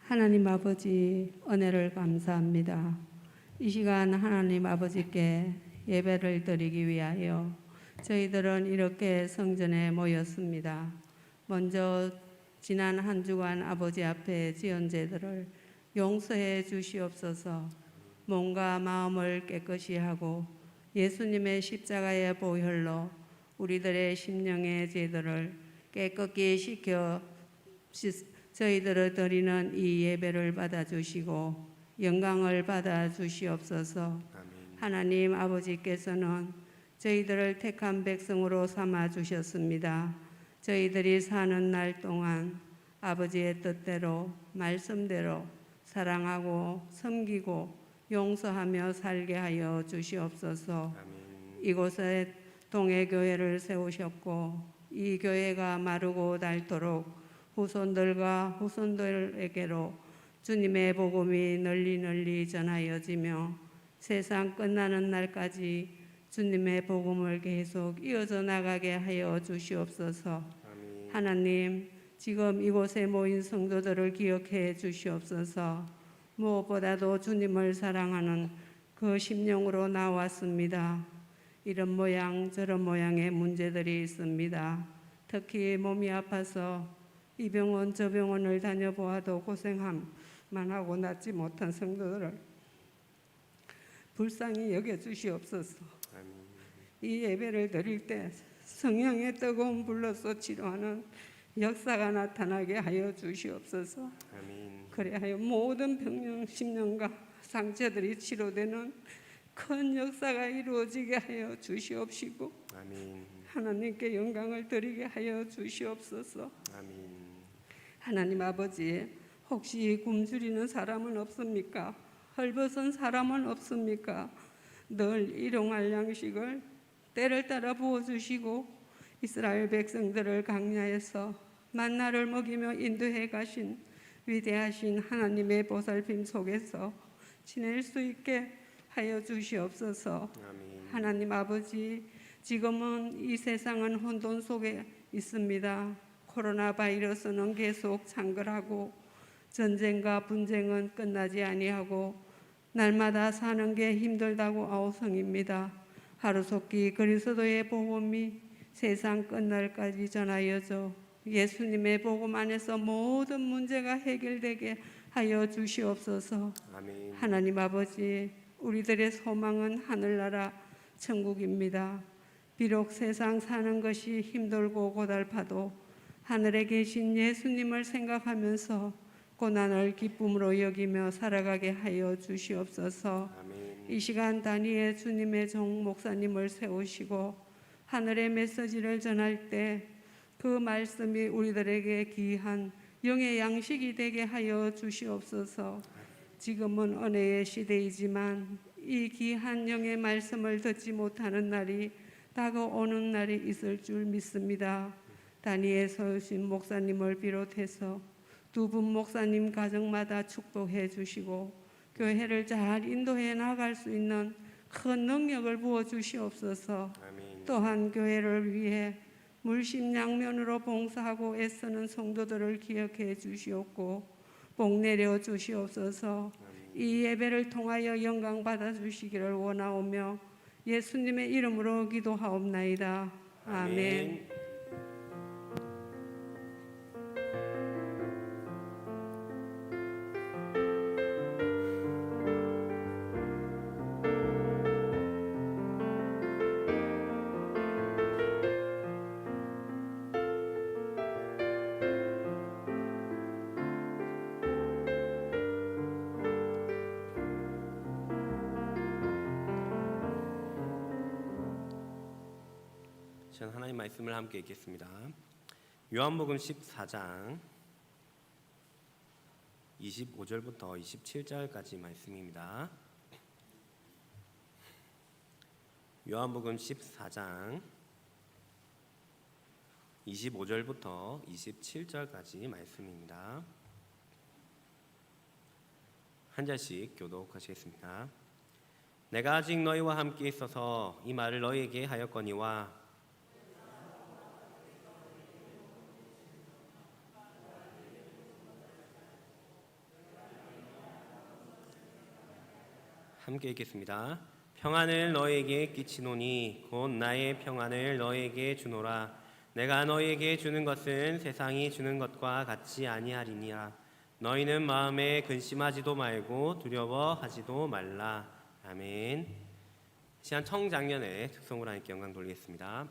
하나님 아버지 은혜를 감사합니다. 이 시간 하나님 아버지께 예배를 드리기 위하여 저희들은 이렇게 성전에 모였습니다. 먼저 지난 한 주간 아버지 앞에 지은 죄들을 용서해 주시옵소서. 몸과 마음을 깨끗이 하고 예수님의 십자가의 보혈로 우리들의 심령의 죄들을 깨끗이 씻겨 저희들을 드리는 이 예배를 받아주시고 영광을 받아주시옵소서. 하나님 아버지께서는 저희들을 택한 백성으로 삼아주셨습니다. 저희들이 사는 날 동안 아버지의 뜻대로 말씀대로 사랑하고 섬기고 용서하며 살게 하여 주시옵소서. 이곳에 동해교회를 세우셨고 이 교회가 마르고 닳도록 후손들과 후손들에게로 주님의 복음이 널리 전하여지며 세상 끝나는 날까지 주님의 복음을 계속 이어져 나가게 하여 주시옵소서. 아멘. 하나님, 지금 이곳에 모인 성도들을 기억해 주시옵소서. 무엇보다도 주님을 사랑하는 그 심령으로 나왔습니다. 이런 모양 저런 모양의 문제들이 있습니다. 특히 몸이 아파서 이 병원 저 병원을 다녀보아도 고생만 하고 낫지 못한 성도들을 불쌍히 여겨주시옵소서. 이 예배를 드릴 때 성령의 뜨거운 불로서 치료하는 역사가 나타나게 하여 주시옵소서. 그래하여 모든 병령 심령과 상처들이 치료되는 큰 역사가 이루어지게 하여 주시옵시고 하나님께 영광을 드리게 하여 주시옵소서. 하나님 아버지, 혹시 굶주리는 사람은 없습니까? 헐벗은 사람은 없습니까? 늘 일용할 양식을 때를 따라 부어주시고 이스라엘 백성들을 광야에서 만나를 먹이며 인도해 가신 위대하신 하나님의 보살핌 속에서 지낼 수 있게 하여 주시옵소서. 하나님 아버지, 지금은 이 세상은 혼돈 속에 있습니다. 코로나 바이러스는 계속 창궐하고 전쟁과 분쟁은 끝나지 아니하고 날마다 사는 게 힘들다고 아우성입니다. 하루속히 그리스도의 복음이 세상 끝날까지 전하여져 예수님의 복음 안에서 모든 문제가 해결되게 하여 주시옵소서. 하나님 아버지, 우리들의 소망은 하늘나라 천국입니다. 비록 세상 사는 것이 힘들고 고달파도 하늘에 계신 예수님을 생각하면서 고난을 기쁨으로 여기며 살아가게 하여 주시옵소서. 이 시간 단위에 주님의 종 목사님을 세우시고 하늘의 메시지를 전할 때 그 말씀이 우리들에게 귀한 영의 양식이 되게 하여 주시옵소서. 지금은 은혜의 시대이지만 이 귀한 영의 말씀을 듣지 못하는 날이 다가오는 날이 있을 줄 믿습니다. 단위에 서신 목사님을 비롯해서 두 분 목사님 가정마다 축복해 주시고 교회를 잘 인도해 나갈 수 있는 큰 능력을 부어 주시옵소서. 또한 교회를 위해 물심양면으로 봉사하고 애쓰는 성도들을 기억해 주시옵고 복 내려 주시옵소서. 이 예배를 통하여 영광 받아 주시기를 원하오며 예수님의 이름으로 기도하옵나이다. 아멘. 저는 하나님 말씀을 함께 읽겠습니다. 요한복음 14장 25절부터 27절까지 말씀입니다. 요한복음 14장 25절부터 27절까지 말씀입니다. 한 절씩 교독하시겠습니다. 내가 아직 너희와 함께 있어서 이 말을 너희에게 하였거니와 함께 읽겠습니다. 평안을 너희에게 끼치노니 곧 나의 평안을 너희에게 주노라. 내가 너희에게 주는 것은 세상이 주는 것과 같이 아니하리니라. 너희는 마음에 근심하지도 말고 두려워하지도 말라. 아멘. 시한 청장년의 특성으로 하나님께 영광 돌리겠습니다.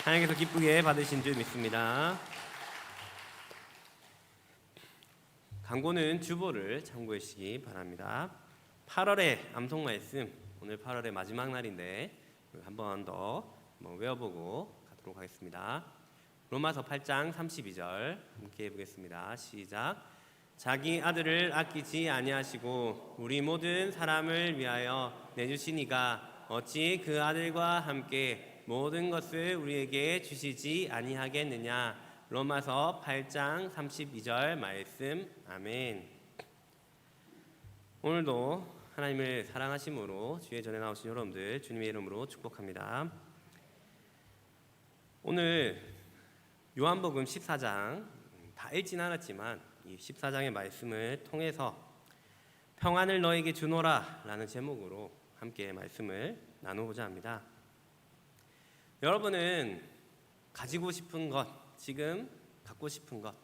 하나님께서 기쁘게 받으신 줄 믿습니다. 광고는 주보를 참고해 주시기 바랍니다. 8월의 암송 말씀, 오늘 8월의 마지막 날인데 한 번 더 외워보고 가도록 하겠습니다. 로마서 8장 32절 함께 해보겠습니다. 시작. 자기 아들을 아끼지 아니하시고 우리 모든 사람을 위하여 내주신 이가 어찌 그 아들과 함께 모든 것을 우리에게 주시지 아니하겠느냐. 로마서 8장 32절 말씀. 아멘. 오늘도 하나님을 사랑하심으로 주의 전에 나오신 여러분들 주님의 이름으로 축복합니다. 오늘 요한복음 14장 다 읽진 않았지만 이 14장의 말씀을 통해서 평안을 너에게 주노라 라는 제목으로 함께 말씀을 나누고자 합니다. 여러분은 가지고 싶은 것, 지금 갖고 싶은 것,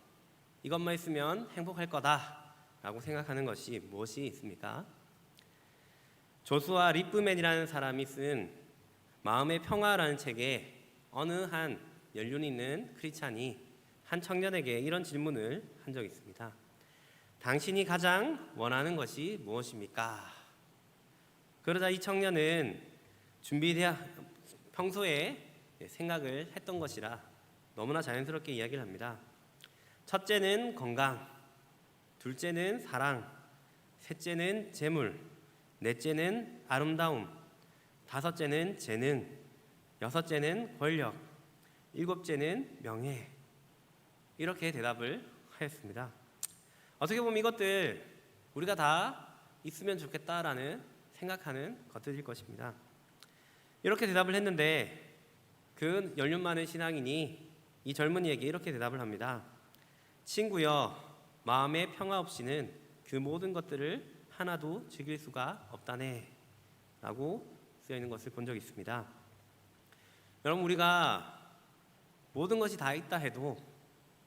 이것만 있으면 행복할 거다 라고 생각하는 것이 무엇이 있습니까? 조수아 리프맨이라는 사람이 쓴 마음의 평화라는 책에 어느 한 연륜 있는 크리스찬이 한 청년에게 이런 질문을 한 적이 있습니다. 당신이 가장 원하는 것이 무엇입니까? 그러자 이 청년은 평소에 생각을 했던 것이라 너무나 자연스럽게 이야기를 합니다. 첫째는 건강, 둘째는 사랑, 셋째는 재물, 넷째는 아름다움, 다섯째는 재능, 여섯째는 권력, 일곱째는 명예. 이렇게 대답을 하였습니다. 어떻게 보면 이것들 우리가 다 있으면 좋겠다라는 생각하는 것들일 것입니다. 이렇게 대답을 했는데 그 연륜 많은 신앙인이 이 젊은이에게 이렇게 대답을 합니다. 친구여, 마음의 평화 없이는 그 모든 것들을 하나도 즐길 수가 없다네 라고 쓰여있는 것을 본 적이 있습니다. 여러분, 우리가 모든 것이 다 있다 해도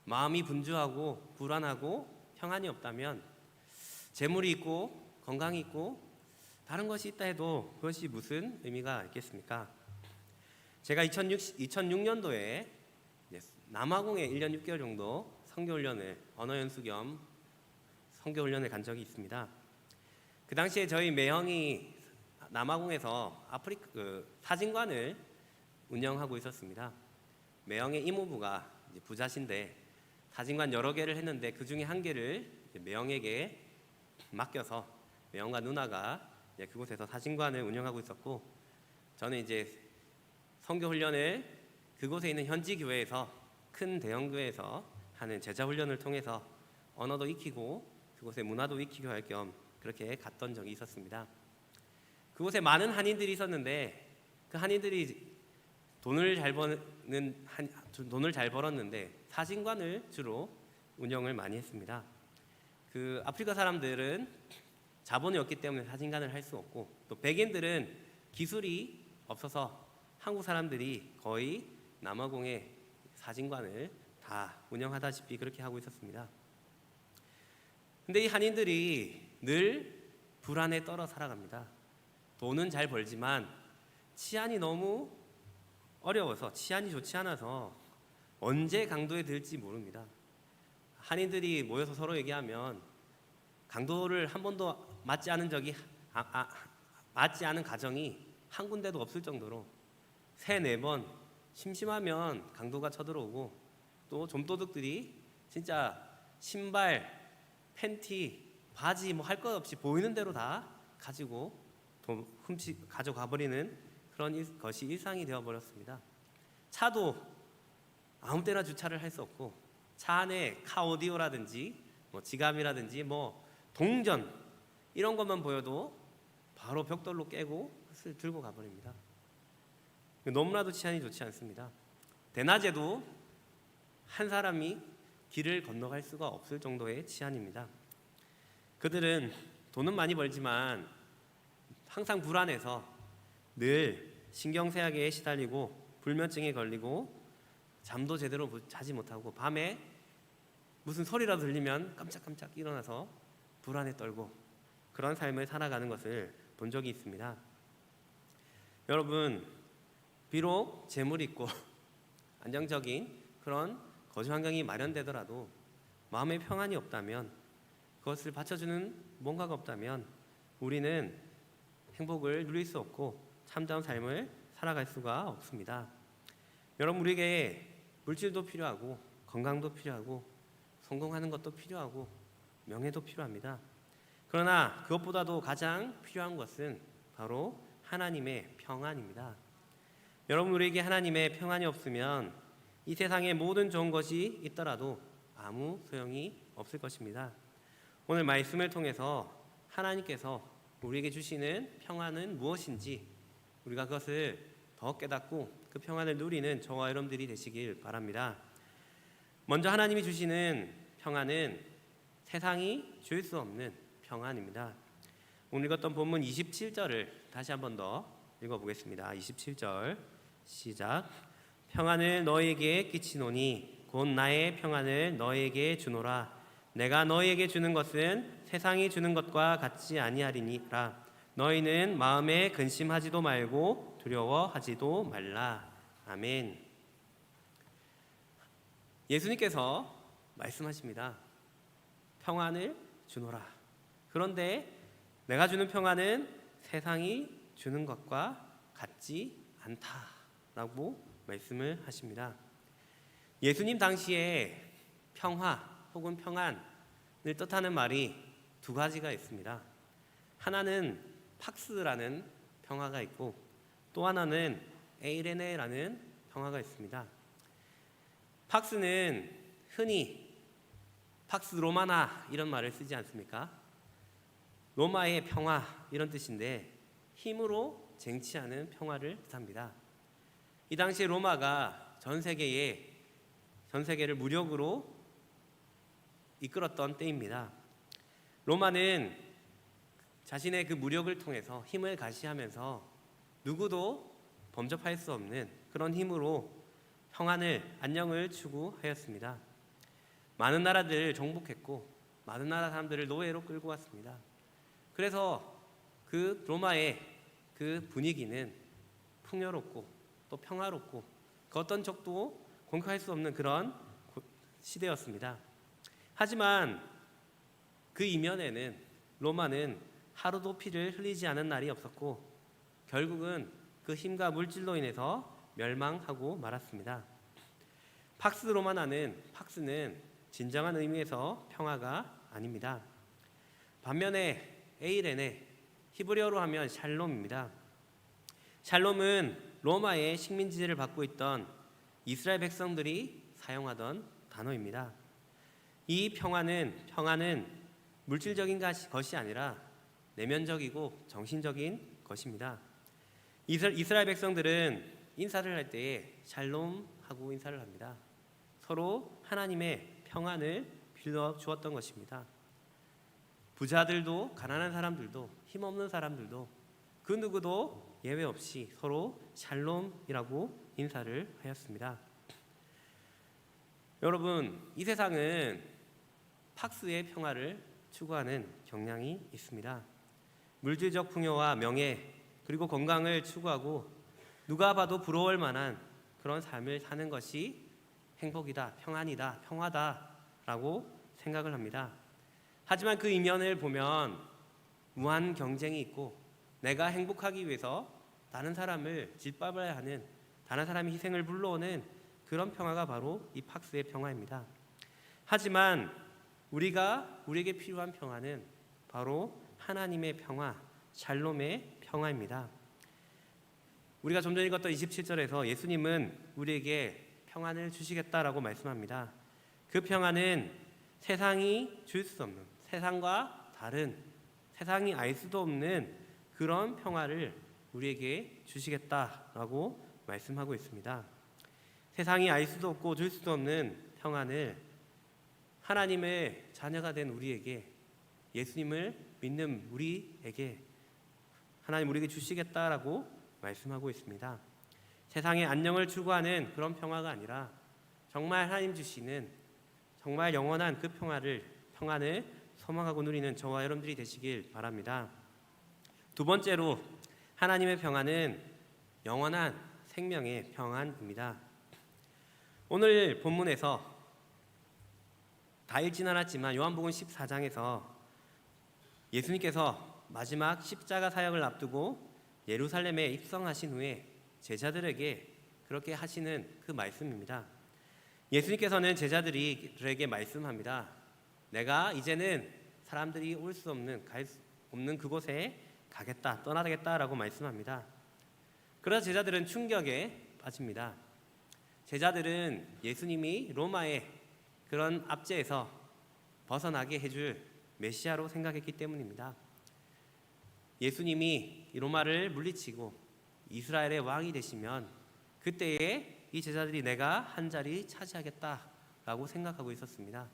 마음이 분주하고 불안하고 평안이 없다면 재물이 있고 건강이 있고 다른 것이 있다 해도 그것이 무슨 의미가 있겠습니까? 제가 2006년도에 남아공에 1년 6개월 정도 선교훈련을 언어 연수 겸 선교훈련을 간 적이 있습니다. 그 당시에 저희 매형이 남아공에서 사진관을 운영하고 있었습니다. 매형의 이모부가 이제 부자신데 사진관 여러 개를 했는데 그 중에 한 개를 매형에게 맡겨서 매형과 누나가 이제 그곳에서 사진관을 운영하고 있었고, 저는 이제 선교 훈련을 그곳에 있는 현지 교회에서, 큰 대형 교회에서 하는 제자 훈련을 통해서 언어도 익히고 그곳의 문화도 익히고 할 겸 그렇게 갔던 적이 있었습니다. 그곳에 많은 한인들이 있었는데 그 한인들이 돈을 잘 벌었는데 사진관을 주로 운영을 많이 했습니다. 그 아프리카 사람들은 자본이 없기 때문에 사진관을 할 수 없고, 또 백인들은 기술이 없어서 한국 사람들이 거의 남아공의 사진관을 다 운영하다시피 그렇게 하고 있었습니다. 근데 이 한인들이 늘 불안에 떨어 살아갑니다. 돈은 잘 벌지만 치안이 너무 어려워서, 치안이 좋지 않아서 언제 강도에 들지 모릅니다. 한인들이 모여서 서로 얘기하면 강도를 한 번도 맞지 않은 가정이 한 군데도 없을 정도로 3-4번 심심하면 강도가 쳐들어오고, 또 좀도둑들이 진짜 신발, 팬티, 바지 뭐 할 것 없이 보이는 대로 다 가지고 가져가 버리는 그런 것이 일상이 되어 버렸습니다. 차도 아무 때나 주차를 할 수 없고, 차 안에 카오디오라든지 뭐 지갑이라든지 뭐 동전 이런 것만 보여도 바로 벽돌로 깨고 그것을 들고 가버립니다. 너무나도 치안이 좋지 않습니다. 대낮에도 한 사람이 길을 건너갈 수가 없을 정도의 치안입니다. 그들은 돈은 많이 벌지만 항상 불안해서 늘 신경쇠약에 시달리고 불면증에 걸리고 잠도 제대로 자지 못하고, 밤에 무슨 소리라도 들리면 깜짝깜짝 일어나서 불안에 떨고 그런 삶을 살아가는 것을 본 적이 있습니다. 여러분, 비록 재물이 있고 안정적인 그런 거주 환경이 마련되더라도 마음의 평안이 없다면, 그것을 받쳐주는 뭔가가 없다면 우리는 행복을 누릴 수 없고 참다운 삶을 살아갈 수가 없습니다. 여러분, 우리에게 물질도 필요하고 건강도 필요하고 성공하는 것도 필요하고 명예도 필요합니다. 그러나 그것보다도 가장 필요한 것은 바로 하나님의 평안입니다. 여러분, 우리에게 하나님의 평안이 없으면 이 세상에 모든 좋은 것이 있더라도 아무 소용이 없을 것입니다. 오늘 말씀을 통해서 하나님께서 우리에게 주시는 평안은 무엇인지 우리가 그것을 더 깨닫고 그 평안을 누리는 저와 여러분들이 되시길 바랍니다. 먼저 하나님이 주시는 평안은 세상이 줄 수 없는 평안입니다. 오늘 읽었던 본문 27절을 다시 한 번 더 읽어보겠습니다. 27절 시작. 평안을 너희에게 끼치노니 곧 나의 평안을 너희에게 주노라. 내가 너희에게 주는 것은 세상이 주는 것과 같지 아니하리니라. 너희는 마음에 근심하지도 말고 두려워하지도 말라. 아멘. 예수님께서 말씀하십니다. 평안을 주노라. 그런데 내가 주는 평안은 세상이 주는 것과 같지 않다라고 말씀을 하십니다. 예수님 당시에 평화 혹은 평안을 뜻하는 말이 2가지가 있습니다. 하나는 팍스라는 평화가 있고, 또 하나는 에이레네라는 평화가 있습니다. 팍스는 흔히 팍스 로마나 이런 말을 쓰지 않습니까? 로마의 평화 이런 뜻인데 힘으로 쟁취하는 평화를 뜻합니다. 이 당시에 로마가 전 세계를 무력으로 이끌었던 때입니다. 로마는 자신의 그 무력을 통해서 힘을 가시하면서 누구도 범접할 수 없는 그런 힘으로 평안을, 안녕을 추구하였습니다. 많은 나라들을 정복했고 많은 나라 사람들을 노예로 끌고 왔습니다. 그래서 그 로마의 그 분위기는 풍요롭고 또 평화롭고 그 어떤 적도 공격할 수 없는 그런 시대였습니다. 하지만 그 이면에는 로마는 하루도 피를 흘리지 않은 날이 없었고 결국은 그 힘과 물질로 인해서 멸망하고 말았습니다. 팍스 로마나는 팍스는 진정한 의미에서 평화가 아닙니다. 반면에 에이레네, 히브리어로 하면 샬롬입니다. 샬롬은 로마의 식민지제를 받고 있던 이스라엘 백성들이 사용하던 단어입니다. 이 평화는 물질적인 것이 아니라 내면적이고 정신적인 것입니다. 이스라엘 백성들은 인사를 할 때에 샬롬하고 인사를 합니다. 서로 하나님의 평안을 빌어 주었던 것입니다. 부자들도 가난한 사람들도 힘없는 사람들도 그 누구도 예외 없이 서로 샬롬이라고 인사를 하였습니다. 여러분, 이 세상은 팍스의 평화를 추구하는 경향이 있습니다. 물질적 풍요와 명예 그리고 건강을 추구하고 누가 봐도 부러울 만한 그런 삶을 사는 것이 행복이다, 평안이다, 평화다라고 생각을 합니다. 하지만 그 이면을 보면 무한 경쟁이 있고 내가 행복하기 위해서 다른 사람을 짓밟아야 하는, 다른 사람의 희생을 불러오는 그런 평화가 바로 이 팍스의 평화입니다. 하지만 우리에게 필요한 평화는 바로 하나님의 평화, 샬롬의 평화입니다. 우리가 좀 전에 읽었던 27절에서 예수님은 우리에게 평안을 주시겠다라고 말씀합니다. 그 평안은 세상이 줄 수 없는, 세상과 다른, 세상이 알 수도 없는 그런 평화를 우리에게 주시겠다라고 말씀하고 있습니다. 세상이 알 수도 없고 줄 수도 없는 평안을 하나님의 자녀가 된 우리에게, 예수님을 믿는 우리에게 하나님 우리에게 주시겠다라고 말씀하고 있습니다. 세상의 안녕을 추구하는 그런 평화가 아니라 정말 하나님 주시는 정말 영원한 그 평안을 소망하고 누리는 저와 여러분들이 되시길 바랍니다. 두 번째로 하나님의 평안은 영원한 생명의 평안입니다. 오늘 본문에서 다 읽진 않았지만 요한복음 14장에서 예수님께서 마지막 십자가 사역을 앞두고 예루살렘에 입성하신 후에 제자들에게 그렇게 하시는 그 말씀입니다. 예수님께서는 제자들에게 말씀합니다. 내가 이제는 사람들이 올 수 없는, 갈 수 없는 그곳에 가겠다, 떠나겠다라고 말씀합니다. 그러자 제자들은 충격에 빠집니다. 제자들은 예수님이 로마의 그런 압제에서 벗어나게 해줄 메시아로 생각했기 때문입니다. 예수님이 로마를 물리치고 이스라엘의 왕이 되시면 그때에 이 제자들이 내가 한 자리 차지하겠다라고 생각하고 있었습니다.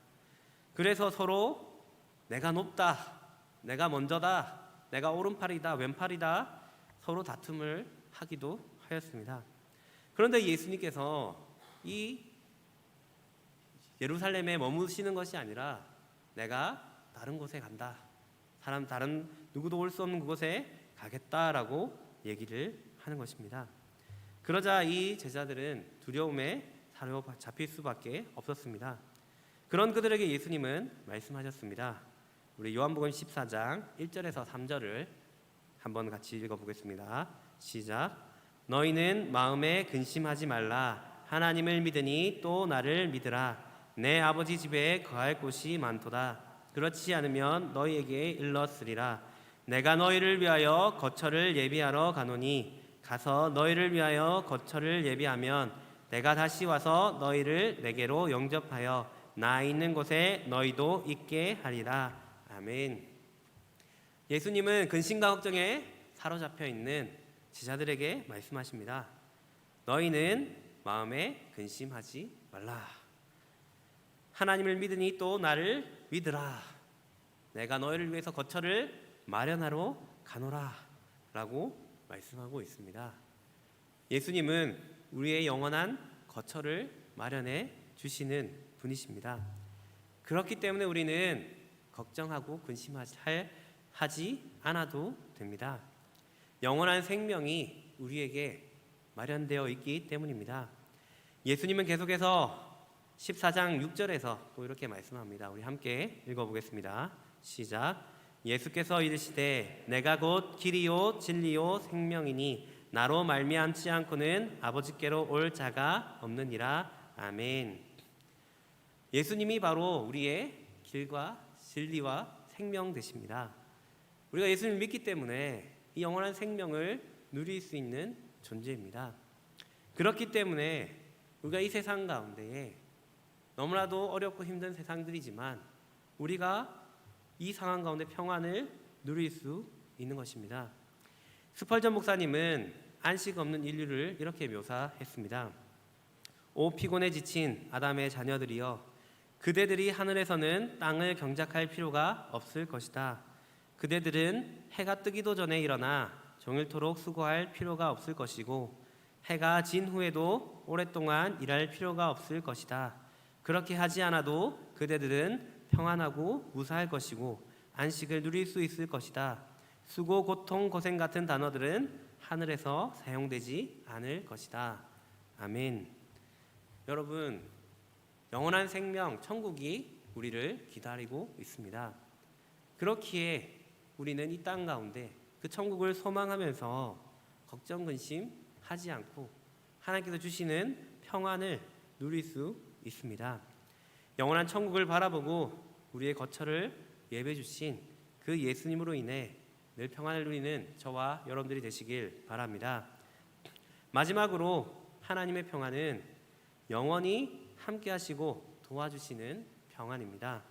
그래서 서로 내가 높다, 내가 먼저다, 내가 오른팔이다, 왼팔이다 서로 다툼을 하기도 하였습니다. 그런데 예수님께서 이 예루살렘에 머무시는 것이 아니라 내가 다른 곳에 간다, 다른 누구도 올 수 없는 그곳에 가겠다라고 얘기를 하는 것입니다. 그러자 이 제자들은 두려움에 사로잡힐 수밖에 없었습니다. 그런 그들에게 예수님은 말씀하셨습니다. 우리 요한복음 14장 1절에서 3절을 한번 같이 읽어보겠습니다. 시작. 너희는 마음에 근심하지 말라. 하나님을 믿으니 또 나를 믿으라. 내 아버지 집에 거할 곳이 많도다. 그렇지 않으면 너희에게 일렀으리라. 내가 너희를 위하여 거처를 예비하러 가노니 가서 너희를 위하여 거처를 예비하면 내가 다시 와서 너희를 내게로 영접하여 나 있는 곳에 너희도 있게 하리라. 아멘. 예수님은 근심과 걱정에 사로잡혀 있는 제자들에게 말씀하십니다. 너희는 마음에 근심하지 말라. 하나님을 믿으니 또 나를 믿으라. 내가 너희를 위해서 거처를 마련하러 가노라 라고 말씀하고 있습니다. 예수님은 우리의 영원한 거처를 마련해 주시는 분이십니다. 그렇기 때문에 우리는 걱정하고 근심하지 않아도 됩니다. 영원한 생명이 우리에게 마련되어 있기 때문입니다. 예수님은 계속해서 14장 6절에서 또 이렇게 말씀합니다. 우리 함께 읽어보겠습니다. 시작. 예수께서 이르시되 내가 곧 길이요 진리요 생명이니 나로 말미암지 않고는 아버지께로 올 자가 없느니라. 아멘. 예수님이 바로 우리의 길과 진리와 생명 되십니다. 우리가 예수님을 믿기 때문에 이 영원한 생명을 누릴 수 있는 존재입니다. 그렇기 때문에 우리가 이 세상 가운데에 너무나도 어렵고 힘든 세상들이지만 우리가 이 상황 가운데 평안을 누릴 수 있는 것입니다. 스펄전 목사님은 안식 없는 인류를 이렇게 묘사했습니다. 오 피곤에 지친 아담의 자녀들이여, 그대들이 하늘에서는 땅을 경작할 필요가 없을 것이다. 그대들은 해가 뜨기도 전에 일어나 종일토록 수고할 필요가 없을 것이고 해가 진 후에도 오랫동안 일할 필요가 없을 것이다. 그렇게 하지 않아도 그대들은 평안하고 무사할 것이고 안식을 누릴 수 있을 것이다. 수고, 고통, 고생 같은 단어들은 하늘에서 사용되지 않을 것이다. 아멘. 여러분, 영원한 생명, 천국이 우리를 기다리고 있습니다. 그렇기에 우리는 이 땅 가운데 그 천국을 소망하면서 걱정, 근심하지 않고 하나님께서 주시는 평안을 누릴 수 있습니다. 영원한 천국을 바라보고 우리의 거처를 예배해 주신 그 예수님으로 인해 늘 평안을 누리는 저와 여러분들이 되시길 바랍니다. 마지막으로 하나님의 평안은 영원히 함께 하시고 도와주시는 평안입니다.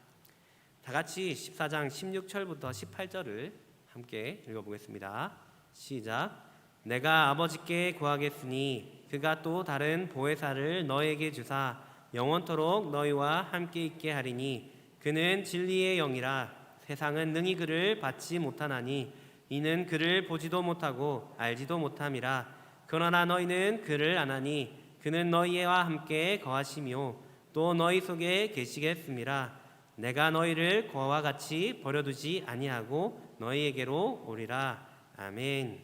다 같이 14장 16절부터 18절을 함께 읽어보겠습니다. 시작. 내가 아버지께 구하겠으니 그가 또 다른 보혜사를 너에게 주사 영원토록 너희와 함께 있게 하리니 그는 진리의 영이라. 세상은 능히 그를 받지 못하나니 이는 그를 보지도 못하고 알지도 못함이라. 그러나 너희는 그를 아나니 그는 너희와 함께 거하시며 또 너희 속에 계시겠음이라. 내가 너희를 고아와 같이 버려두지 아니하고 너희에게로 오리라. 아멘.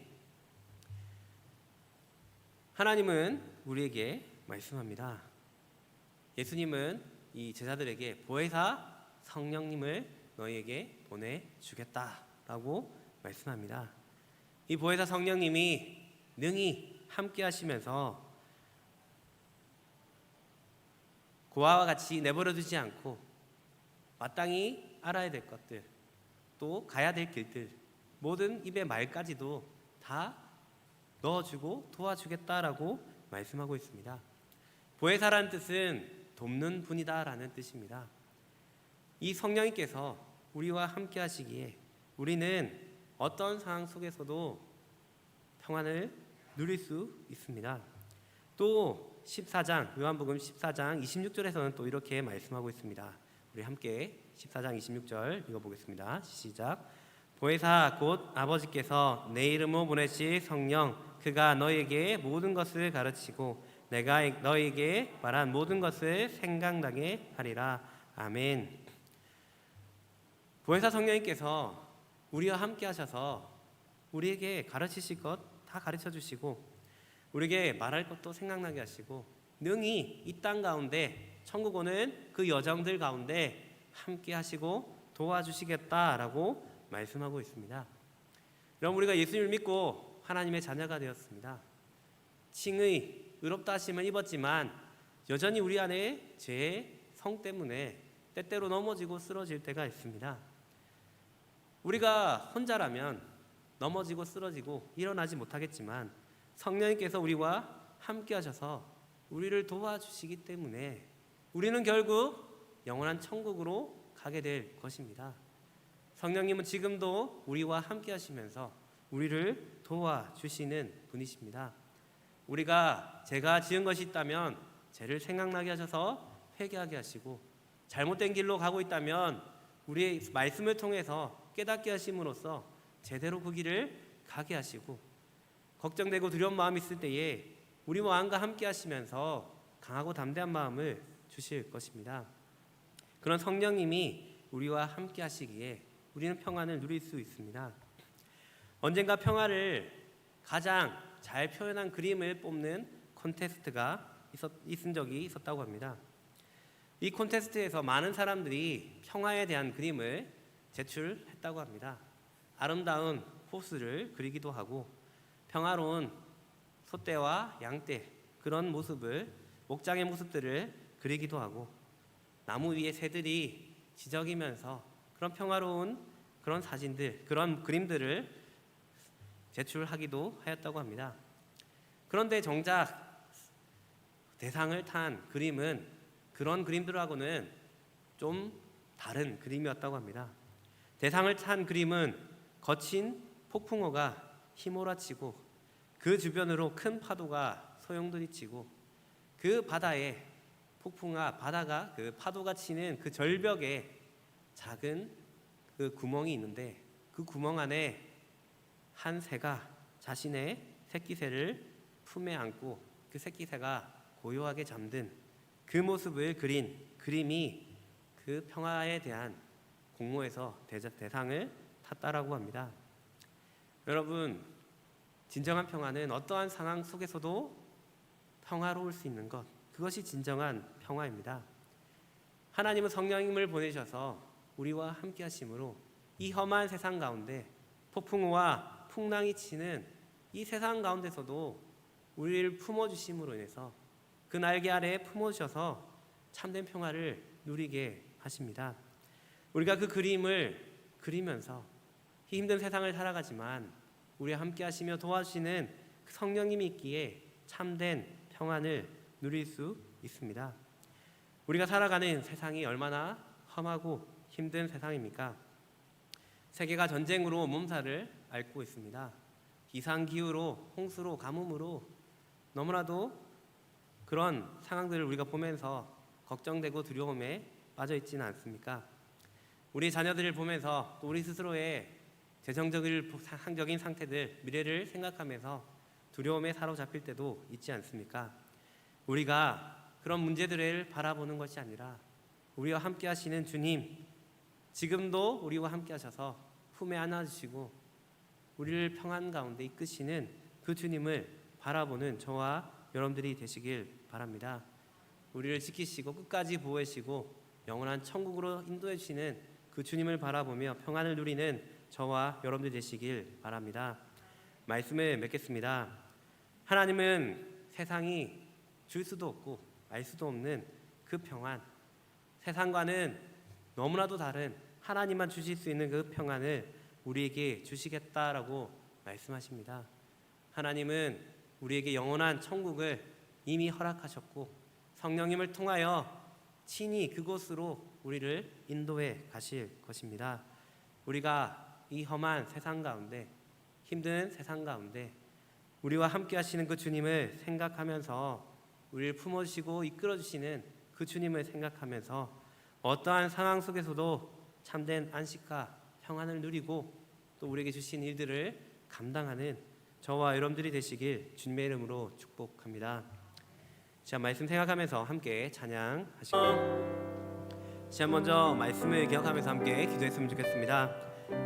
하나님은 우리에게 말씀합니다. 예수님은 이 제자들에게 보혜사 성령님을 너희에게 보내주겠다라고 말씀합니다. 이 보혜사 성령님이 능히 함께 하시면서 고아와 같이 내버려두지 않고 마땅히 알아야 될 것들, 또 가야 될 길들, 모든 입의 말까지도 다 넣어주고 도와주겠다라고 말씀하고 있습니다. 보혜사라는 뜻은 돕는 분이다라는 뜻입니다. 이 성령님께서 우리와 함께 하시기에 우리는 어떤 상황 속에서도 평안을 누릴 수 있습니다. 또 14장 요한복음 14장 26절에서는 또 이렇게 말씀하고 있습니다. 우리 함께 14장 26절 읽어보겠습니다. 시작. 보혜사 곧 아버지께서 내 이름으로 보내실 성령 그가 너희에게 모든 것을 가르치고 내가 너희에게 말한 모든 것을 생각나게 하리라. 아멘. 보혜사 성령님께서 우리와 함께 하셔서 우리에게 가르치실 것 다 가르쳐 주시고 우리에게 말할 것도 생각나게 하시고 능히 이 땅 가운데 천국 오는 그 여정들 가운데 함께 하시고 도와주시겠다라고 말씀하고 있습니다. 여러분, 우리가 예수님을 믿고 하나님의 자녀가 되었습니다. 칭의 의롭다 하심을 입었지만 여전히 우리 안에 죄의 성 때문에 때때로 넘어지고 쓰러질 때가 있습니다. 우리가 혼자라면 넘어지고 쓰러지고 일어나지 못하겠지만 성령님께서 우리와 함께 하셔서 우리를 도와주시기 때문에 우리는 결국 영원한 천국으로 가게 될 것입니다. 성령님은 지금도 우리와 함께 하시면서 우리를 도와주시는 분이십니다. 우리가 죄가 지은 것이 있다면 죄를 생각나게 하셔서 회개하게 하시고 잘못된 길로 가고 있다면 우리의 말씀을 통해서 깨닫게 하심으로써 제대로 그 길을 가게 하시고 걱정되고 두려운 마음이 있을 때에 우리 마음과 함께 하시면서 강하고 담대한 마음을 주실 것입니다. 그런 성령님이 우리와 함께 하시기에 우리는 평안을 누릴 수 있습니다. 언젠가 평화를 가장 잘 표현한 그림을 뽑는 콘테스트가 있은 적이 있었다고 합니다. 이 콘테스트에서 많은 사람들이 평화에 대한 그림을 제출했다고 합니다. 아름다운 호수를 그리기도 하고 평화로운 소떼와 양떼 그런 모습을 목장의 모습들을 그리기도 하고 나무 위에 새들이 지저귀면서 그런 평화로운 그런 사진들 그런 그림들을 제출하기도 하였다고 합니다. 그런데 정작 대상을 탄 그림은 그런 그림들하고는 좀 다른 그림이었다고 합니다. 대상을 탄 그림은 거친 폭풍우가 휘몰아치고 그 주변으로 큰 파도가 소용돌이치고 그 바다에 바다가 그 파도가 치는 그 절벽에 작은 그 구멍이 있는데 그 구멍 안에 한 새가 자신의 새끼새를 품에 안고 그 새끼새가 고요하게 잠든 그 모습을 그린 그림이 그 평화에 대한 공모에서 대상을 탔다라고 합니다. 여러분, 진정한 평화는 어떠한 상황 속에서도 평화로울 수 있는 것, 그것이 진정한 평화입니다. 하나님은 성령님을 보내셔서 우리와 함께 하심으로 이 험한 세상 가운데 폭풍우와 풍랑이 치는 이 세상 가운데서도 우리를 품어주심으로 인해서 그 날개 아래에 품어주셔서 참된 평화를 누리게 하십니다. 우리가 그 그림을 그리면서 힘든 세상을 살아가지만 우리와 함께 하시며 도와주시는 그 성령님이 있기에 참된 평안을 누릴 수 있습니다. 우리가 살아가는 세상이 얼마나 험하고 힘든 세상입니까? 세계가 전쟁으로 몸살을 앓고 있습니다. 기상기후로, 홍수로, 가뭄으로 너무나도 그런 상황들을 우리가 보면서 걱정되고 두려움에 빠져 있지는 않습니까? 우리 자녀들을 보면서 또 우리 스스로의 재정적인 상태들, 미래를 생각하면서 두려움에 사로잡힐 때도 있지 않습니까? 우리가 그런 문제들을 바라보는 것이 아니라 우리와 함께 하시는 주님, 지금도 우리와 함께 하셔서 품에 안아주시고 우리를 평안 가운데 이끄시는 그 주님을 바라보는 저와 여러분들이 되시길 바랍니다. 우리를 지키시고 끝까지 보호하시고 영원한 천국으로 인도해 주시는 그 주님을 바라보며 평안을 누리는 저와 여러분들 되시길 바랍니다. 말씀을 맺겠습니다. 하나님은 세상이 줄 수도 없고 알 수도 없는 그 평안, 세상과는 너무나도 다른 하나님만 주실 수 있는 그 평안을 우리에게 주시겠다라고 말씀하십니다. 하나님은 우리에게 영원한 천국을 이미 허락하셨고 성령님을 통하여 친히 그곳으로 우리를 인도해 가실 것입니다. 우리가 이 험한 세상 가운데, 힘든 세상 가운데 우리와 함께 하시는 그 주님을 생각하면서 우리를 품어주시고 이끌어주시는 그 주님을 생각하면서 어떠한 상황 속에서도 참된 안식과 평안을 누리고 또 우리에게 주신 일들을 감당하는 저와 여러분들이 되시길 주님의 이름으로 축복합니다. 자, 말씀 생각하면서 함께 찬양하시고 자, 먼저 말씀을 기억하면서 함께 기도했으면 좋겠습니다.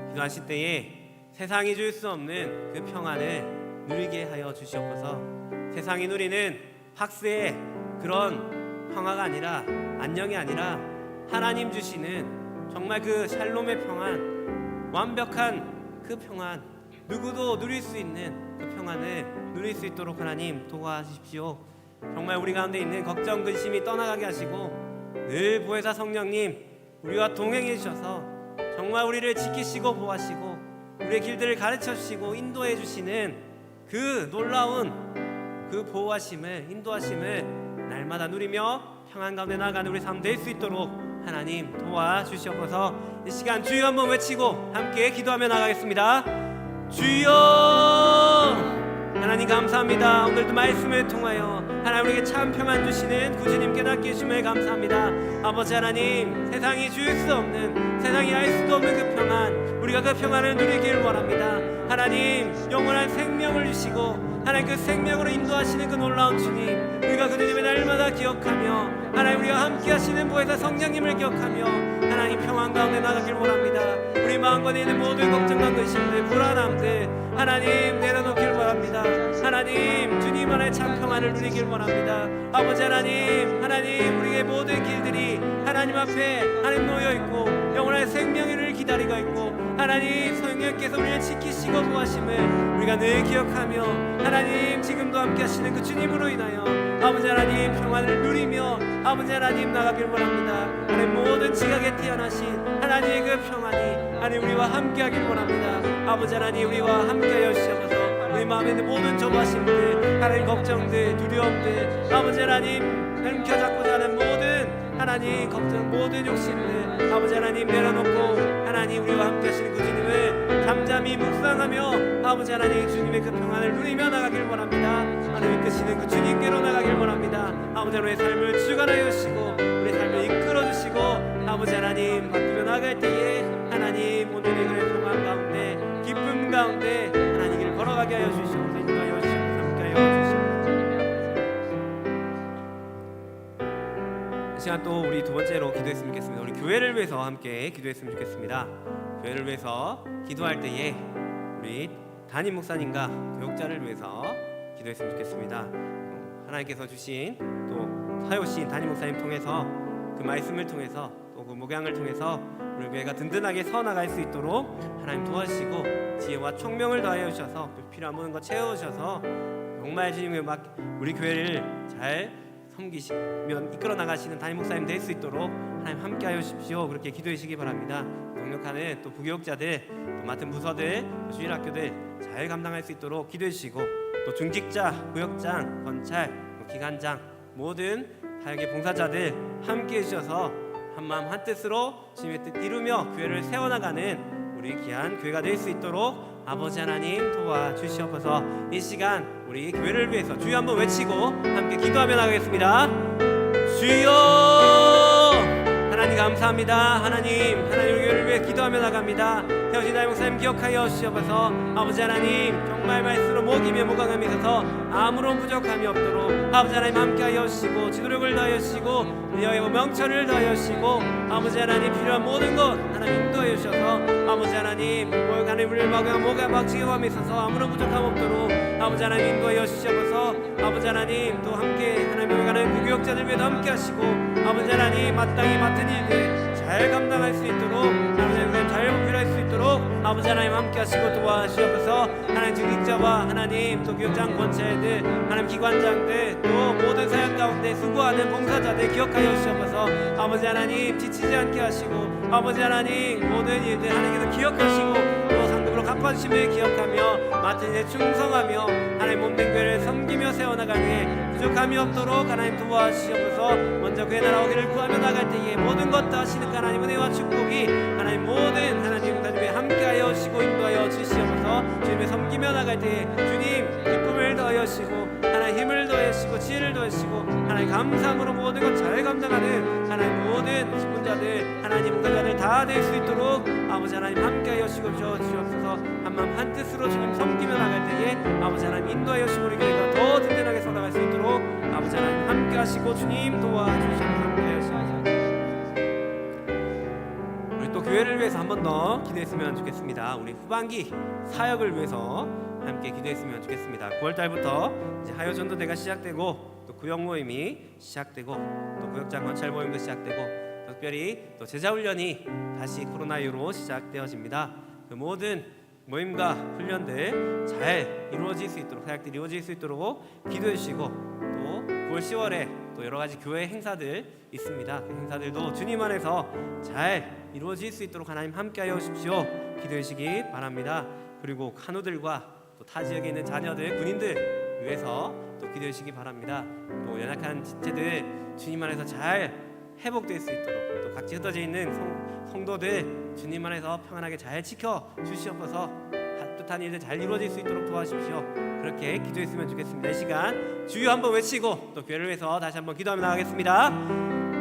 기도하실 때에 세상이 줄 수 없는 그 평안을 누리게 하여 주시옵소서. 세상이 누리는 박스의 그런 평화가 아니라, 안녕이 아니라 하나님 주시는 정말 그 샬롬의 평안, 완벽한 그 평안, 누구도 누릴 수 있는 그 평안을 누릴 수 있도록 하나님 도와주십시오. 정말 우리 가운데 있는 걱정, 근심이 떠나가게 하시고 늘 보혜사 성령님 우리와 동행해 주셔서 정말 우리를 지키시고 보호하시고 우리의 길들을 가르쳐 주시고 인도해 주시는 그 놀라운 그 보호하심을, 인도하심을 날마다 누리며 평안 가운데 나아가는 우리 삶 될 수 있도록 하나님 도와주시옵소서. 이 시간 주여 한번 외치고 함께 기도하며 나가겠습니다. 주여, 하나님 감사합니다. 오늘도 말씀을 통하여 하나님 우리에게 참 평안 주시는 구주님 깨닫게 해주심을 감사합니다. 아버지 하나님, 세상이 줄 수 없는, 세상이 알 수도 없는 그 평안, 우리가 그 평안을 누리길 원합니다. 하나님 영원한 생명을 주시고 하나님 그 생명으로 인도하시는 그 놀라운 주님, 우리가 그 주님을 날마다 기억하며 하나님 우리와 함께 하시는 보혜사 성령님을 기억하며 하나님 평안 가운데 나가길 원합니다. 우리 마음과 내는 모든 걱정과 근심들, 불안함들 하나님 내려놓길 원합니다. 하나님 주님 안에 참 평안을 누리길 원합니다. 아버지 하나님, 하나님 우리의 모든 길들이 하나님 앞에 하나님 놓여있고 영원한 생명을 기다리고 있고 하나님 성령께서 우리를 지키시고 보호하심을 우리가 늘 기억하며 하나님 지금도 함께 하시는 그 주님으로 인하여 아버지 하나님 평안을 누리며 아버지 하나님 나가길 원합니다. 하나님 모든 지각에 태어나신 하나님의 그 평안이 하나님 우리와 함께 하길 원합니다. 아버지 하나님 우리와 함께하여 주셔서 우리 마음에 있는 모든 조바심들 하나님 걱정들 두려움들 아버지 하나님 켜잡고자 하는 모든 하나님 걱정 모든 욕심들 아버지 하나님 내려놓고 하나님 우리와 함께 하시는 그 주님을 잠잠히 묵상하며 아버지 하나님 주님의 그 평안을 누리며 나가길 원합니다. 하나님 이끄시는 그 주님께로 나가길 원합니다. 아버지 하나님의 삶을 주관하여 주시고 우리 삶을 이끌어 주시고 아버지 하나님 맡기며 나갈 때에 하나님 오늘의 그의 평안 가운데 기쁨 가운데 하나님 길 걸어가게 하여 주시옵소서. 인도하여 주시옵소서. 함께하여 주시옵소서. 이 시간 또 우리 두 번째로 기도했으면 좋겠습니다. 우리 교회를 위해서 함께 기도했으면 좋겠습니다. 교회를 위해서 기도할 때에 우리 담임 목사님과 교육자를 위해서 기도했으면 좋겠습니다. 하나님께서 주신 또 사요신 담임 목사님 통해서 그 말씀을 통해서 또 그 목양을 통해서 우리 교회가 든든하게 서나갈 수 있도록 하나님 도와주시고 지혜와 총명을 더하여 주셔서 필요한 모든 것 채워주셔서 정말 주님의 우리 교회를 잘 섬기시면 이끌어 나가시는 담임 목사님 될 수 있도록 하나님 함께하여 주십시오. 그렇게 기도해 주시기 바랍니다. 동력하는 또 부교육자들 또 맡은 부서들 또 주일학교들 잘 감당할 수 있도록 기도해 주시고 또 중직자, 구역장, 건찰, 기관장 모든 사역의 봉사자들 함께해 주셔서 한마음 한뜻으로 주님의 뜻 이루며 교회를 세워나가는 우리 귀한 교회가 될 수 있도록 아버지 하나님 도와주시옵소서. 이 시간 우리 교회를 위해서 주여 한번 외치고 함께 기도하며 나가겠습니다. 주여 하나님 감사합니다. 하나님 우리 교회를 위해 기도하며 나갑니다. 태어진 담임 목사님 기억하여 주시옵소서. 아버지 하나님 정말 말씀으로 먹이며 목강함에 있어서 아무런 부족함이 없도록 아버지 하나님 함께하여 주시고 지도력을 더하여 주시고 여호와 명철을 더하여 주시고 아버지 하나님 필요한 모든 것 하나님 인도하여 주셔서 아버지 하나님 하나님 우리를 목과 지혜함에 있어서 아무런 부족함 없도록 아버지 하나님 인도하여 주시옵소서. 아버지 하나님 또 함께 하나님 가는 그 교육자들 위해도 함께 하시고 아버지 하나님 마땅히 맡은 일들 잘 감당할 수 있도록 아버지 하나님 잘 목표할 수 있도록 아버지 하나님 함께 하시고 도와주시옵소서. 하나님 중직자와 하나님 또 교육장 권체들 하나님 기관장들 또 모든 사역 가운데 수고하는 봉사자들 기억하여 주시옵소서. 아버지 하나님 지치지 않게 하시고 아버지 하나님 모든 일들 하나님께서 기억하시고 또 상급으로 갚아주심을 기억하며 맡은 일에 충성하며 하나님 몸된 교회를 섬기며 세워나가기에 부족함이 없도록 하나님 도와주시옵소서. 먼저 그의 나라 오기를 구하며 나갈 때에 모든 것 다 하시는 하나님 은혜와 축복이 하나님 모든 하나님 주님의 함께하여 주시고 인도하여 주시옵소서. 주님의 섬기며 나갈 때에 주님 기쁨을 더하여 주시고 하나님 힘을 더하여 주시고 지혜를 더하여 주시고 하나님 감사함으로 모든 것 잘 감당하는 하나님 모든 직분자들 하나님 목사자들 다 될 수 있도록 아버지 하나님 함께하여 주시옵소서. 한마음 한뜻으로 주님 섬기며 나갈 때에 아버지 하나님 인도하여 주시고 우리 교회가 더 든든하게 서나갈 수 있도록 아버지 하나님 함께하시고 주님 도와주시옵소서. 우리 또 교회를 위해서 한 번 더 기도했으면 좋겠습니다. 우리 후반기 사역을 위해서 함께 기도했으면 좋겠습니다. 9월달부터 이제 하요 전도대가 시작되고 또 구역 모임이 시작되고 또 구역장 건찰 모임도 시작되고 특별히 또 제자훈련이 다시 코로나 이후로 시작되어집니다. 그 모든 모임과 훈련들 잘 이루어질 수 있도록 사역들이 이루어질 수 있도록 기도해 주시고 또 9월 10월에 또 여러 가지 교회 행사들 있습니다. 그 행사들도 주님 안에서 잘 이루어질 수 있도록 하나님 함께하여 주십시오. 기도해 주시기 바랍니다. 그리고 간호들과 또 타 지역에 있는 자녀들, 군인들 위해서 또 기도해 주시기 바랍니다. 또 연약한 지체들 주님 안에서 잘 회복될 수 있도록 또 각지 흩어져 있는 성도들 주님 안에서 평안하게 잘 지켜 주시옵소서. 뜻한 일들 잘 이루어질 수 있도록 도와주십시오. 그렇게 기도했으면 좋겠습니다. 이 시간 주여 한번 외치고 또 교회를 위해서 다시 한번 기도하며 나가겠습니다.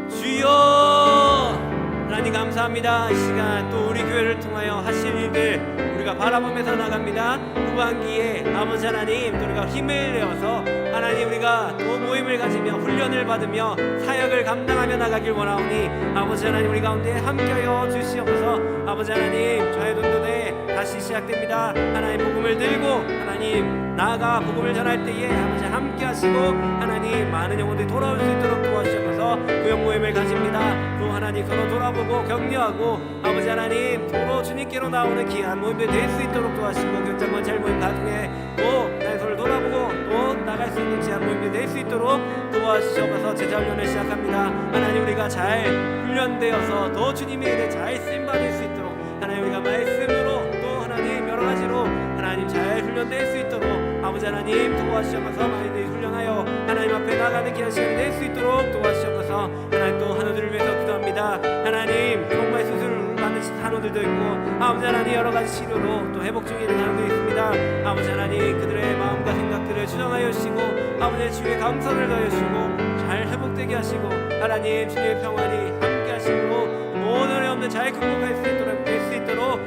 주여 하나님 감사합니다. 이 시간 또 우리 교회를 통하여 하실 일들 우리가 바라보면서 나갑니다. 후반기에 아버지 하나님 또 우리가 힘을 내어서 하나님 우리가 또 모임을 가지며 훈련을 받으며 사역을 감당하며 나가길 원하오니 아버지 하나님 우리 가운데 함께하여 주시옵소서. 아버지 하나님 저의 돈돈에 다시 시작됩니다. 하나님 복음을 들고 하나님 나아가 복음을 전할 때에 아버지 함께 하시고 하나님 많은 영혼들이 돌아올 수 있도록 도와주셔서 구역 모임을 가집니다. 또 하나님 서로 돌아보고 격려하고 아버지 하나님 서로 주님께로 나오는 귀한 모임들 될 수 있도록 도와주시고 경장만 잘 모임 가중에 또 나의 서로 돌아보고 또 나갈 수 있는 귀한 모임들 될 수 있도록 도와주셔서 제자 훈련을 시작합니다. 하나님 우리가 잘 훈련되어서 더 주님의 일에 잘 쓰임받을 수 있도록 하나님 우리가 말씀으로 또 하나님 여러 가지로 하나님 잘 훈련될 수 있도록 아버지 하나님 도와주셔서 많이들 훈련하여 하나님 앞에 나가는 귀한 시간이 될 수 있도록 도와주셔서 하나님 또 한우들을 위해서 기도합니다. 하나님 정말 수술을 받는 한우들도 있고 아버지 하나님 여러 가지 치료로 또 회복 중에 있는 한우들이 있습니다. 아버지 하나님 그들의 마음과 생각들을 주장하여 주시고 아버지의 치유에 감사를 더해 주시고 잘 회복되게 하시고 하나님 주님의 평안이 함께 하시고 모든 어려움들 잘 극복할 수 있도록 될 수 있도록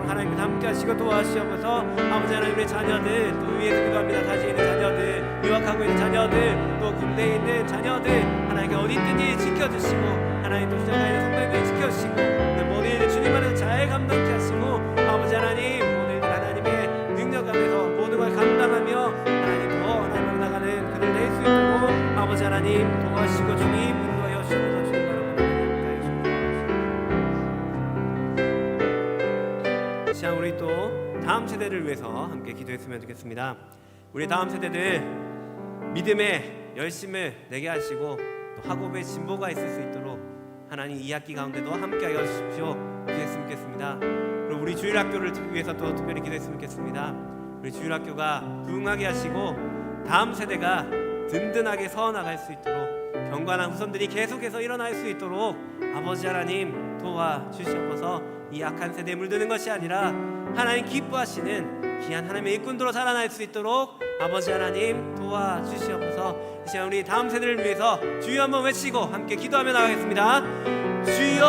하나님과 함께 하시고 도와주시옵소서. 아버지 하나님 우리 자녀들 또 위에서 기도합니다. 다시 있는 자녀들 유학하고 있는 자녀들 또 군대에 있는 자녀들 하나님께 어디 있든지 지켜주시고 하나님 또 시장에 있는 성도님들 지켜주시고 모든 일을 주님 안에서 잘 감당케 하시고 아버지 하나님 모든 일들 하나님의 능력 안에서 모든 걸 감당하며 하나님 더 하나님으로 나가는 그들 낼 수 있도록 아버지 하나님 도와주시고 주님 인도하여 주시옵소서. 주님 바라봅니다. 우리 또 다음 세대를 위해서 함께 기도했으면 좋겠습니다. 우리 다음 세대들 믿음의 열심을 내게 하시고 또 학업의 진보가 있을 수 있도록 하나님 이 학기 가운데도 함께하여 주십시오. 기도했으면 좋겠습니다. 그리고 우리 주일학교를 위해서 또 특별히 기도했으면 좋겠습니다. 우리 주일학교가 부흥하게 하시고 다음 세대가 든든하게 서나갈 수 있도록 경건한 후손들이 계속해서 일어날 수 있도록 아버지 하나님 도와주시옵소서. 이 악한 세대에 물드는 것이 아니라 하나님 기뻐하시는 귀한 하나님의 일꾼들로 자라날 수 있도록 아버지 하나님 도와주시옵소서. 이 시간 우리 다음 세대를 위해서 주여 한번 외치고 함께 기도하며 나가겠습니다. 주여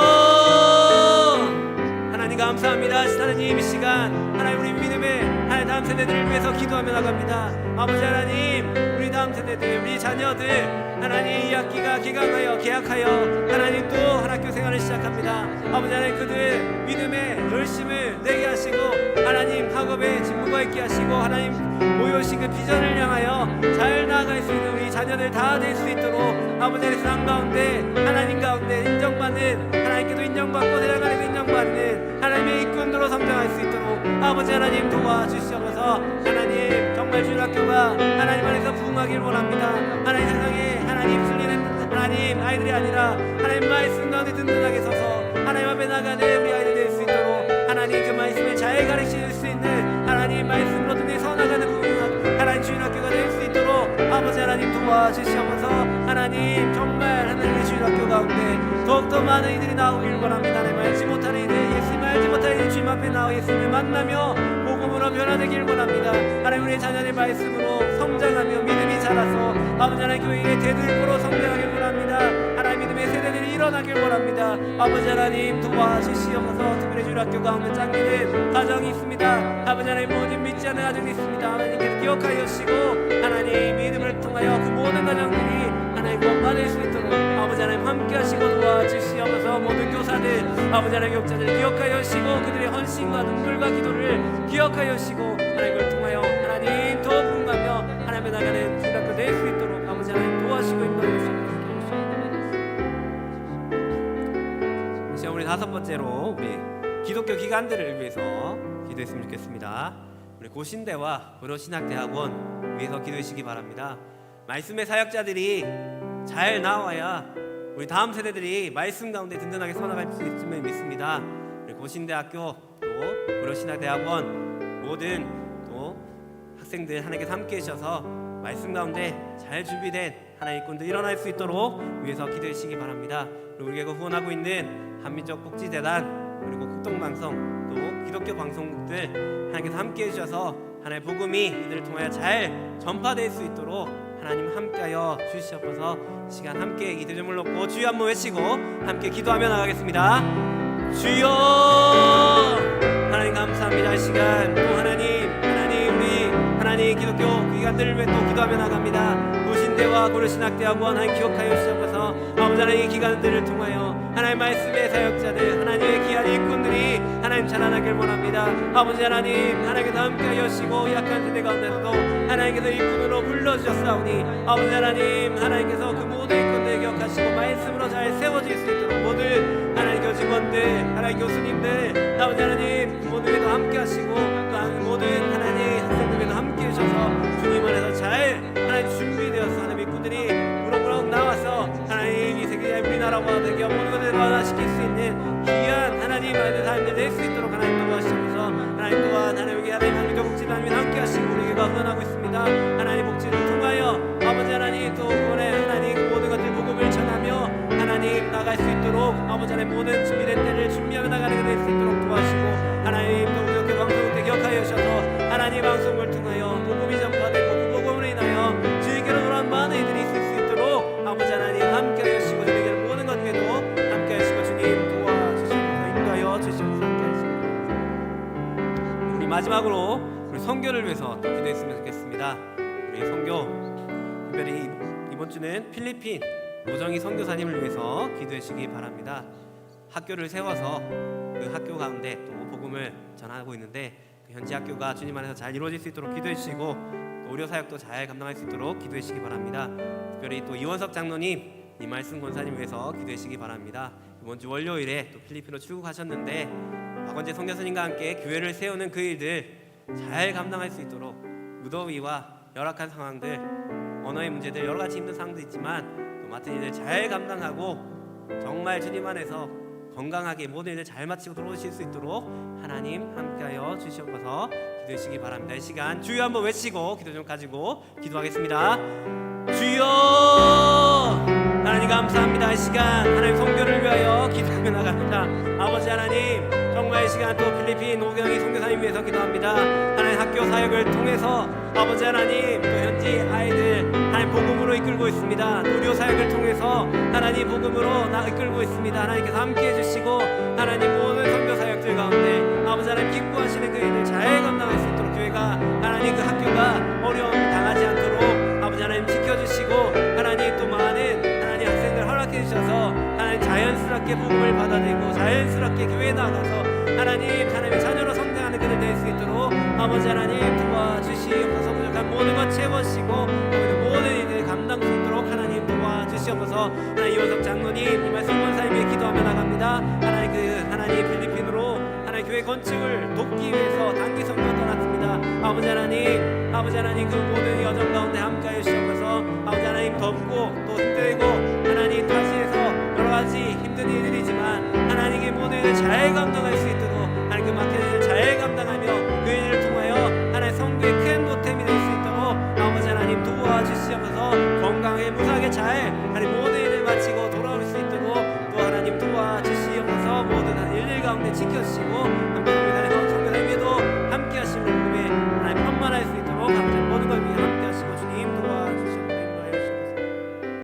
하나님 감사합니다. 하나님 이 시간 하나님 우리 믿음의 하나님 다음 세대들을 위해서 기도하며 나갑니다. 아버지 하나님 우리 다음 세대들 우리 자녀들 하나님 이 학기가 개학하여 하나님 또 학교 생활을 시작합니다. 아버지 하나님 그들 믿음의 열심을 내게 하시고 하나님 학업에 진보가 있게 하시고 하나님 모여오신 그 비전을 향하여 잘 나아갈 수 있는 우리 자녀들 다 될 수 있도록 아버지 하나님 세상 가운데 하나님 가운데 인정받는 하나님께도 인정받고 세상에도 인정받는 하나님의 일꾼으로 성장할 수 있도록 아버지 하나님 도와주시옵소서. 하나님 정말 주일학교가 하나님 안에서 부흥하길 원합니다. 하나님 세상에 하나님 풀리는 하나님 아이들이 아니라 하나님 말씀 가운데 든든하게 서서 하나님 앞에 나가는 우리 아이들 될 수 있도록 하나님 그 말씀을 잘 가르칠 수 있는 하나님 말씀으로 든든히 서나가는 부흥 하나님 주일학교가 될 수 있도록 아버지 하나님 도와주시옵소서. 하나님 정말 하나님의 주일학교 가운데 더욱더 많은 이들이 나오길 원합니다. 하나님 알지 못하는 이들 예수님을 알지 못하는 이들 주님 앞에 나와 예수님을 만나며 복음으로 변화되길 원합니다. 하나님 우리의 자녀의 말씀으로 성장하며 믿음이 자라서 아버지 하나님 교회의 대들보로 성장하길 원합니다. 하나님 믿음의 세대들이 일어나길 원합니다. 아버지 하나님 도와주시옵소서. 특별히 주일학교 가운데 짱기는 가정이 있습니다. 아버지 하나님 모든 믿지 않는 가정이 있습니다. 하나님께서 기억하여 주시고 하나님 믿음을 통하여 그 모든 가정들이 하나님 구원받을 수 있도록 아버지 하나님 함께 하시고 도와주시옵소서. 모든 교사들 아버지 하나님 교육자들 기억하여 주시고 그들의 헌신과 눈물과 기도를 기억하여 주시고 하나님을 통하여 하나님 더 부흥하며 하나님의 나가는 주일학교 될 수 있도록 아버지 하나님 도와주시고 인도하였습니다. 이제 우리 다섯 번째로 우리 기독교 기관들을 위해서 기도했으면 좋겠습니다. 우리 고신대와 고려신학대학원 위해서 기도하시기 바랍니다. 말씀의 사역자들이 잘 나와야 우리 다음 세대들이 말씀 가운데 든든하게 서나갈 수 있음을 믿습니다. 우리 고신대학교 또 고려신학대학원 모든 또 학생들 하나님께서 함께 해주셔서 말씀 가운데 잘 준비된 하나님의 일꾼들 일어날 수 있도록 위해서 기도해 주시기 바랍니다. 그리고 우리가 후원하고 있는 한민족 복지재단 그리고 극동방송 또 기독교 방송국들 하나님께서 함께 해주셔서 하나님의 복음이 이들을 통하여 잘 전파될 수 있도록 하나님 함께하여 주시옵소서. 시간 함께 기도점을 놓고 주여 한번 외치고 함께 기도하며 나가겠습니다. 주여 하나님 감사합니다. 이 시간 또 하나님 우리 하나님 기독교 기관들을 위해 또 기도하며 나갑니다. 고신대와 고려신학대학원 하나님 기억하여 주시옵소서. 아버지 하나님 이 기관들을 통하여 하나님 말씀의 사역자들 하나님의 귀한 일꾼들이 하나님 자라나길 원합니다. 아버지 하나님께서 함께하여 주시고 약한 세대 가운데서도 하나님께서 일꾼으로 불러주셨사오니 아버지 하나님께서 그 모든 일꾼들 기억하시고 말씀으로 잘 세워질 수 있도록 모든 하나님 교직원들 하나님 교수님들 아버지 하나님 그 모두에도 함께하시고 또 모든 하나님 학생들에도 함께해 주셔서 주님 안에서 잘 하나님 준비되어서 하나님 일꾼들이 무럭무럭 나와서 하나님 이 세계 우리나라와 되게 모든 것을 변화시킬 수 있는 귀한 하나님 안에 삶을 낼 수 있도록 하나님 도와주셔서 하나님 또한 하나님 하나님 복지단이 함께 하시고 우리에게 응원하고 있습니다. 하나님 복지를 통하여 아버지 하나님 또 오늘 하나님 모든 것들 복음을 전하며 하나님 나갈 수 있도록 아버지 하나님 모든 준비된 때를 준비하며 나가는 게 될 수 있도록 도와주시고 하나님 또 이렇게 방송을 때 기억하여 주셔서 하나님 방송을 통하여 복음이 전파되고 그 복음으로 인하여 주의께로 돌아온 많은 이들이 있을 수 있도록 아버지 하나님 함께하여 주시고 우리에게 모든 것 위에도 함께하여 주시고 주님 도와주시고 인도하여 주시옵소서. 우리 마지막으로 우리 선교를 위해서 또 기도했으면 좋겠습니다. 우리 선교 특별히 이번 주는 필리핀 노정희 선교사님을 위해서 기도해 주시기 바랍니다. 학교를 세워서 그 학교 가운데 또 복음을 전하고 있는데 그 현지 학교가 주님 안에서 잘 이루어질 수 있도록 기도해 주시고 또 의료 사역도 잘 감당할 수 있도록 기도해 주시기 바랍니다. 특별히 또 이원석 장로님 이말씀 권사님 위해서 기도해 주시기 바랍니다. 이번 주 월요일에 또 필리핀으로 출국하셨는데 박원재 선교사님과 함께 교회를 세우는 그 일들 잘 감당할 수 있도록 무더위와 열악한 상황들 언어의 문제들 여러 가지 힘든 상황도 있지만 또 맡은 일들 잘 감당하고 정말 주님 안에서 건강하게 모든 일을 잘 마치고 돌아오실 수 있도록 하나님 함께하여 주시옵소서. 기도해 주시기 바랍니다. 이 시간 주여 한번 외치고 기도 좀 가지고 기도하겠습니다. 주여 하나님 감사합니다. 이 시간 하나님 선교를 위하여 기도하며 나갑니다. 아버지 하나님 정말 이 시간 또 필리핀 오경희 선교사님 위해서 기도합니다. 하나님 학교 사역을 통해서 아버지 하나님 또 현지 아이들 하나님 복음으로 이끌고 있습니다. 의료 사역을 통해서 하나님 복음으로 이끌고 있습니다. 하나님께서 함께해 주시고 하나님 모든 선교 사역들 가운데 아버지 하나님 기뻐하시는 그 일을 잘 감당할 수 있도록 교회가 하나님 그 학교가 어려움 당하지 않도록 아버지 하나님 지켜주시고 하나님 또 많은 하나님 학생들 허락해 주셔서 하나님 자연스럽게 복음을 받아들이고 자연스럽게 교회에 나가서 하나님의 자녀로 성장하는 그들 될 수 있도록 아버지 하나님 도와주시옵소서. 부족한 모든 것 채워주시고 모든 일을 감당 수 있도록 하나님 도와주시옵소서. 하나님 이원석 장로님 이 말씀 권사님이 기도하며 나갑니다. 하나님 필리핀으로 하나님 교회 건축을 돕기 위해서 단기 선교가 떠났습니다. 아버지 하나님 그 모든 여정 가운데 함께하여 주시옵소서. 아버지 하나님 덥고 또 힘들고 하나님 타지에서 여러 가지 힘든 일들이지만 하나님의 모든 일을 잘 감당할 수 있도록 하나님 그 막힌 일을 잘 감당하며 그 일을 통하여 하나님 성교의 큰 보탬이 될 수 있도록 아버지 하나님 도와주시옵소서. 건강에 무사하게 잘 하나님 모든 일을 마치고 돌아올 수 있도록 또 하나님 도와주시옵소서. 모든 일일 가운데 지켜주시고